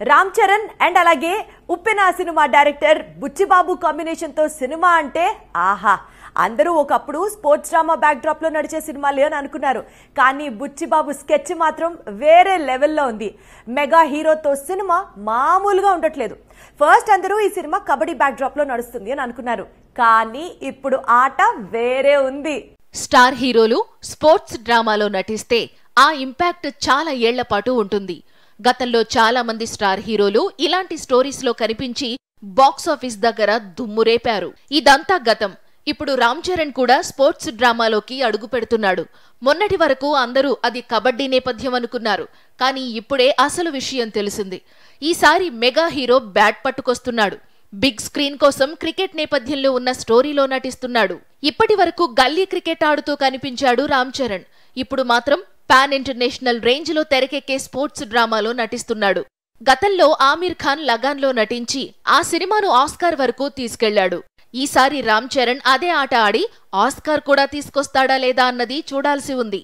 Ram Charan and అలాగే ఉప్పెన cinema director Buchibabu combination తో cinema అంటే ఆహా అందరూ ఒకప్పుడు స్పోర్ట్స్ డ్రామా బ్యాక్ డ్రాప్ లో నడిచే సినిమాలే అని అనుకున్నారు. కానీ బుచ్చిబాబు స్కెచ్ మాత్రం వేరే లెవెల్లో ఉంది. మెగా హీరోతో సినిమా మామూలుగా ఉండట్లేదు. ఫస్ట్ అందరూ ఈ సినిమా కబడ్డీ బ్యాక్ డ్రాప్ లో నడుస్తుంది అని అనుకున్నారు. కానీ ఇప్పుడు ఆట వేరే ఉంది. స్టార్ హీరోలు స్పోర్ట్స్ డ్రామాలో నటిస్తే ఆ ఇంపాక్ట్ చాలా ఏళ్ల పాటు ఉంటుంది. గతంలో చాలా మంది స్టార్ హీరోలు ఇలాంటి స్టోరీస్ లో కనిపించి బాక్సాఫీస్ దగ్గర దుమ్మురేపారు. ఇదంతా గతం. ఇప్పుడు రామ్ చరణ్ కూడా స్పోర్ట్స్ డ్రామాలోకి అడుగు పెడుతున్నాడు. మొన్నటి వరకు అందరూ అది కబడ్డీ నేపథ్యం అనుకున్నారు. కానీ ఇప్పుడే అసలు విషయం తెలిసింది. ఈసారి మెగా హీరో బ్యాట్ పట్టుకొస్తున్నాడు. బిగ్ స్క్రీన్ కోసం క్రికెట్ నేపథ్యంలో ఉన్న స్టోరీలో నటిస్తున్నాడు. ఇప్పటి వరకు గల్లీ క్రికెట్ ఆడుతూ కనిపించాడు రామ్ చరణ్. ఇప్పుడు మాత్రం పాన్ ఇంటర్నేషనల్ రేంజ్ లో తెరకెక్కే స్పోర్ట్స్ డ్రామాలో నటిస్తున్నాడు. గతంలో ఆమిర్ ఖాన్ లగాన్ లో నటించి ఆ సినిమాను ఆస్కార్ వరకు తీసుకెళ్లాడు. ఈసారి రామ్ చరణ్ అదే ఆట ఆడి ఆస్కార్ కూడా తీసుకొస్తాడా లేదా అన్నది చూడాల్సి ఉంది.